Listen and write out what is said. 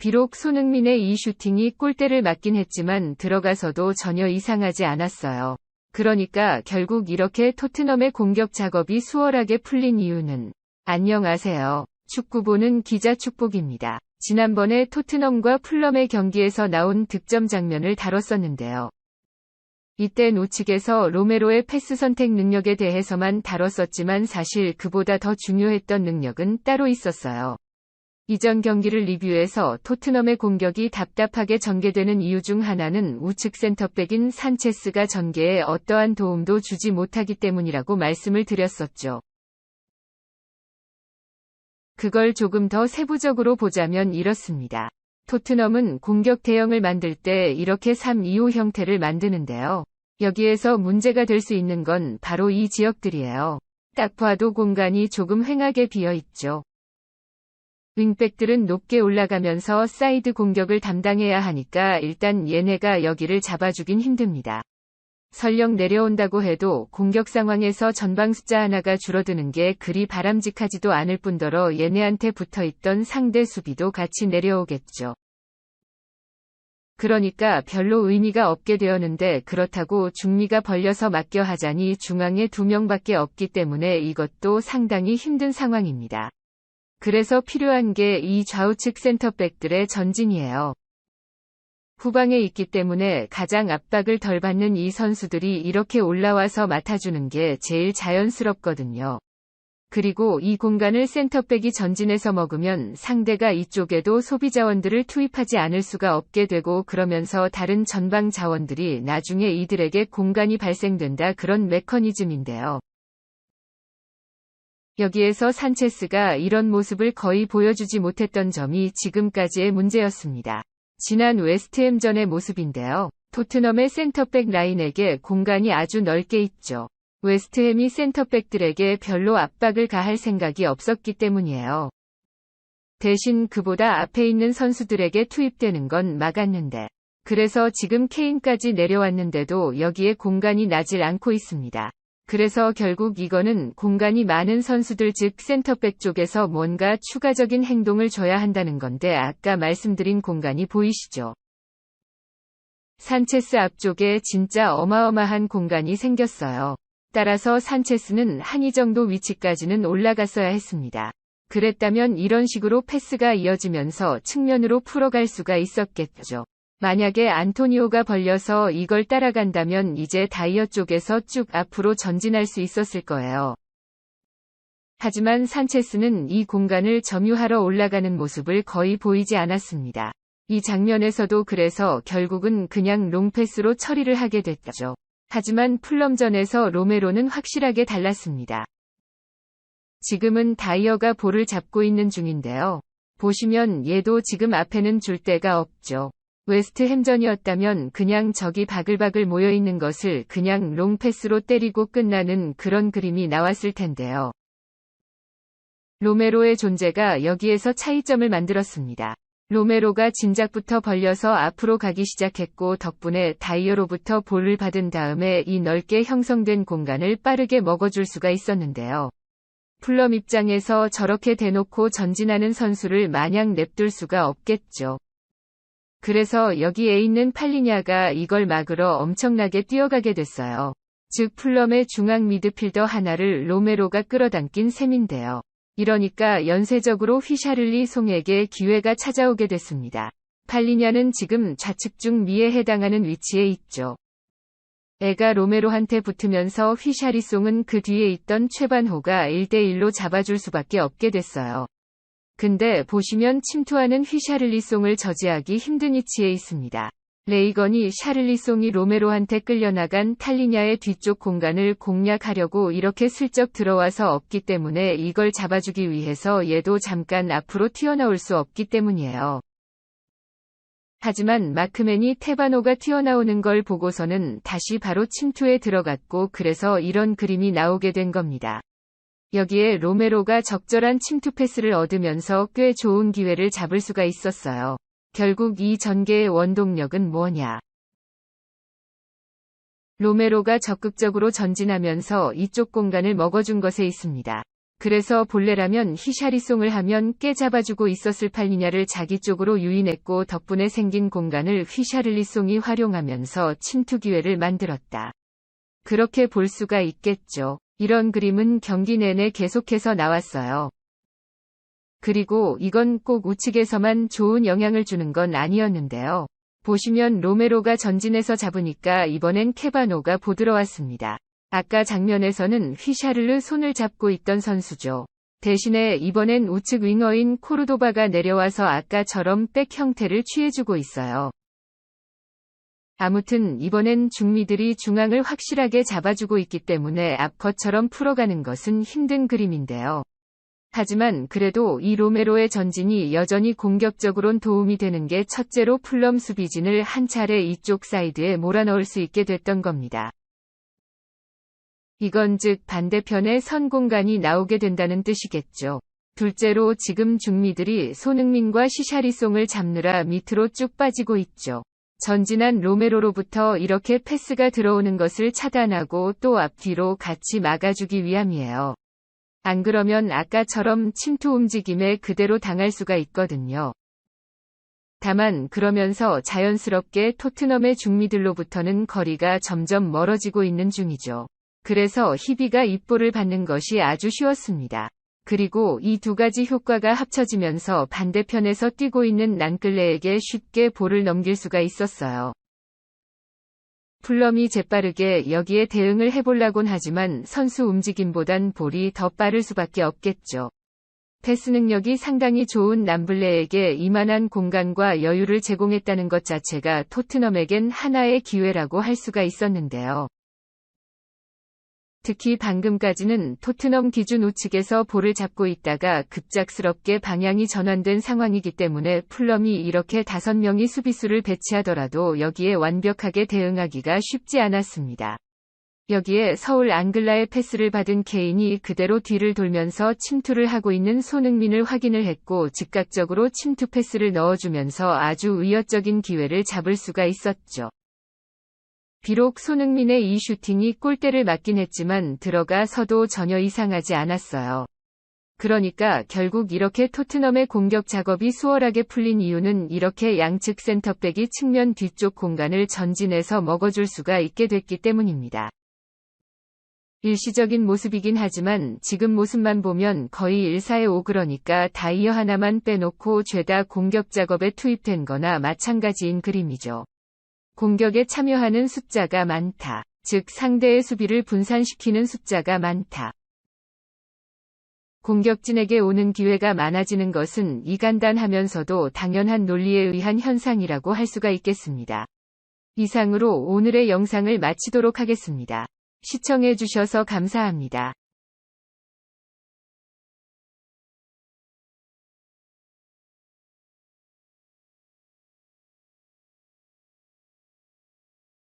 비록 손흥민의 이 슈팅이 골대를 맞긴 했지만 들어가서도 전혀 이상하지 않았어요. 그러니까 결국 이렇게 토트넘의 공격 작업이 수월하게 풀린 이유는 안녕하세요. 축구 보는 기자 축복입니다. 지난번에 토트넘과 풀럼의 경기에서 나온 득점 장면을 다뤘었는데요. 이때 우측에서 로메로의 패스 선택 능력에 대해서만 다뤘었지만 사실 그보다 더 중요했던 능력은 따로 있었어요. 이전 경기를 리뷰해서 토트넘의 공격이 답답하게 전개되는 이유 중 하나는 우측 센터백인 산체스가 전개에 어떠한 도움도 주지 못하기 때문이라고 말씀을 드렸었죠. 그걸 조금 더 세부적으로 보자면 이렇습니다. 토트넘은 공격 대형을 만들 때 이렇게 3-2-5 형태를 만드는데요. 여기에서 문제가 될 수 있는 건 바로 이 지역들이에요. 딱 봐도 공간이 조금 휑하게 비어 있죠. 윙백들은 높게 올라가면서 사이드 공격을 담당해야 하니까 일단 얘네가 여기를 잡아주긴 힘듭니다. 설령 내려온다고 해도 공격 상황에서 전방 숫자 하나가 줄어드는 게 그리 바람직하지도 않을 뿐더러 얘네한테 붙어있던 상대 수비도 같이 내려오겠죠. 그러니까 별로 의미가 없게 되었는데 그렇다고 중미가 벌려서 맡겨 하자니 중앙에 2명밖에 없기 때문에 이것도 상당히 힘든 상황입니다. 그래서 필요한 게 이 좌우측 센터백들의 전진이에요. 후방에 있기 때문에 가장 압박을 덜 받는 이 선수들이 이렇게 올라와서 맡아주는 게 제일 자연스럽거든요. 그리고 이 공간을 센터백이 전진해서 먹으면 상대가 이쪽에도 소비 자원들을 투입하지 않을 수가 없게 되고 그러면서 다른 전방 자원들이 나중에 이들에게 공간이 발생된다 그런 메커니즘인데요. 여기에서 산체스가 이런 모습을 거의 보여주지 못했던 점이 지금까지의 문제였습니다. 지난 웨스트햄전의 모습인데요. 토트넘의 센터백 라인에게 공간이 아주 넓게 있죠. 웨스트햄이 센터백들에게 별로 압박을 가할 생각이 없었기 때문이에요. 대신 그보다 앞에 있는 선수들에게 투입되는 건 막았는데. 그래서 지금 케인까지 내려왔는데도 여기에 공간이 나질 않고 있습니다. 그래서 결국 이거는 공간이 많은 선수들 즉 센터백 쪽에서 뭔가 추가적인 행동을 줘야 한다는 건데 아까 말씀드린 공간이 보이시죠? 산체스 앞쪽에 진짜 어마어마한 공간이 생겼어요. 따라서 산체스는 한 이 정도 위치까지는 올라갔어야 했습니다. 그랬다면 이런 식으로 패스가 이어지면서 측면으로 풀어갈 수가 있었겠죠. 만약에 안토니오가 벌려서 이걸 따라간다면 이제 다이어 쪽에서 쭉 앞으로 전진할 수 있었을 거예요. 하지만 산체스는 이 공간을 점유하러 올라가는 모습을 거의 보이지 않았습니다. 이 장면에서도 그래서 결국은 그냥 롱패스로 처리를 하게 됐죠. 하지만 풀럼전에서 로메로는 확실하게 달랐습니다. 지금은 다이어가 볼을 잡고 있는 중인데요. 보시면 얘도 지금 앞에는 줄 데가 없죠. 웨스트햄전이었다면 그냥 저기 바글바글 모여있는 것을 그냥 롱패스로 때리고 끝나는 그런 그림이 나왔을 텐데요. 로메로의 존재가 여기에서 차이점을 만들었습니다. 로메로가 진작부터 벌려서 앞으로 가기 시작했고 덕분에 다이어로부터 볼을 받은 다음에 이 넓게 형성된 공간을 빠르게 먹어줄 수가 있었는데요. 풀럼 입장에서 저렇게 대놓고 전진하는 선수를 마냥 냅둘 수가 없겠죠. 그래서 여기에 있는 팔리냐가 이걸 막으러 엄청나게 뛰어가게 됐어요. 즉 풀럼의 중앙 미드필더 하나를 로메로가 끌어당긴 셈인데요. 이러니까 연쇄적으로 휘샤를리 송에게 기회가 찾아오게 됐습니다. 팔리냐는 지금 좌측 중 미에 해당하는 위치에 있죠. 애가 로메로한테 붙으면서 휘샤리송은 그 뒤에 있던 최반호가 1대1로 잡아줄 수밖에 없게 됐어요. 근데 보시면 침투하는 휘샤를리송을 저지하기 힘든 위치에 있습니다. 레이건이 샤를리송이 로메로한테 끌려나간 탈리냐의 뒤쪽 공간을 공략하려고 이렇게 슬쩍 들어와서 없기 때문에 이걸 잡아주기 위해서 얘도 잠깐 앞으로 튀어나올 수 없기 때문이에요. 하지만 마크맨이 테바노가 튀어나오는 걸 보고서는 다시 바로 침투에 들어갔고 그래서 이런 그림이 나오게 된 겁니다. 여기에 로메로가 적절한 침투 패스를 얻으면서 꽤 좋은 기회를 잡을 수가 있었어요. 결국 이 전개의 원동력은 뭐냐? 로메로가 적극적으로 전진하면서 이쪽 공간을 먹어준 것에 있습니다. 그래서 본래라면 휘샤리송을 하면 깨 잡아주고 있었을 팔리냐를 자기 쪽으로 유인했고 덕분에 생긴 공간을 휘샤를리송이 활용하면서 침투 기회를 만들었다. 그렇게 볼 수가 있겠죠. 이런 그림은 경기 내내 계속해서 나왔어요. 그리고 이건 꼭 우측에서만 좋은 영향을 주는 건 아니었는데요. 보시면 로메로가 전진해서 잡으니까 이번엔 케바노가 보들어왔습니다. 아까 장면에서는 휘샤를르 손을 잡고 있던 선수죠. 대신에 이번엔 우측 윙어인 코르도바가 내려와서 아까처럼 백 형태를 취해주고 있어요. 아무튼 이번엔 중미들이 중앙을 확실하게 잡아주고 있기 때문에 앞컷처럼 풀어가는 것은 힘든 그림인데요. 하지만 그래도 이 로메로의 전진이 여전히 공격적으론 도움이 되는 게 첫째로 풀럼 수비진을 한 차례 이쪽 사이드에 몰아넣을 수 있게 됐던 겁니다. 이건 즉 반대편에 선 공간이 나오게 된다는 뜻이겠죠. 둘째로 지금 중미들이 손흥민과 시샤리송을 잡느라 밑으로 쭉 빠지고 있죠. 전진한 로메로로부터 이렇게 패스가 들어오는 것을 차단하고 또 앞뒤로 같이 막아주기 위함이에요. 안 그러면 아까처럼 침투 움직임에 그대로 당할 수가 있거든요. 다만 그러면서 자연스럽게 토트넘의 중미들로부터는 거리가 점점 멀어지고 있는 중이죠. 그래서 희비가 입볼을 받는 것이 아주 쉬웠습니다. 그리고 이 두 가지 효과가 합쳐지면서 반대편에서 뛰고 있는 난클레에게 쉽게 볼을 넘길 수가 있었어요. 풀럼이 재빠르게 여기에 대응을 해보려곤 하지만 선수 움직임보단 볼이 더 빠를 수밖에 없겠죠. 패스 능력이 상당히 좋은 남블레에게 이만한 공간과 여유를 제공했다는 것 자체가 토트넘에겐 하나의 기회라고 할 수가 있었는데요. 특히 방금까지는 토트넘 기준 우측에서 볼을 잡고 있다가 급작스럽게 방향이 전환된 상황이기 때문에 풀럼이 이렇게 5명의 수비수를 배치하더라도 여기에 완벽하게 대응하기가 쉽지 않았습니다. 여기에 서울 앙글라의 패스를 받은 케인이 그대로 뒤를 돌면서 침투를 하고 있는 손흥민을 확인을 했고 즉각적으로 침투 패스를 넣어주면서 아주 위협적인 기회를 잡을 수가 있었죠. 비록 손흥민의 이 슈팅이 골대를 맞긴 했지만 들어가서도 전혀 이상하지 않았어요. 그러니까 결국 이렇게 토트넘의 공격 작업이 수월하게 풀린 이유는 이렇게 양측 센터백이 측면 뒤쪽 공간을 전진해서 먹어줄 수가 있게 됐기 때문입니다. 일시적인 모습이긴 하지만 지금 모습만 보면 거의 1-4-5 그러니까 다이어 하나만 빼놓고 죄다 공격 작업에 투입된 거나 마찬가지인 그림이죠. 공격에 참여하는 숫자가 많다. 즉 상대의 수비를 분산시키는 숫자가 많다. 공격진에게 오는 기회가 많아지는 것은 이 간단하면서도 당연한 논리에 의한 현상이라고 할 수가 있겠습니다. 이상으로 오늘의 영상을 마치도록 하겠습니다. 시청해 주셔서 감사합니다.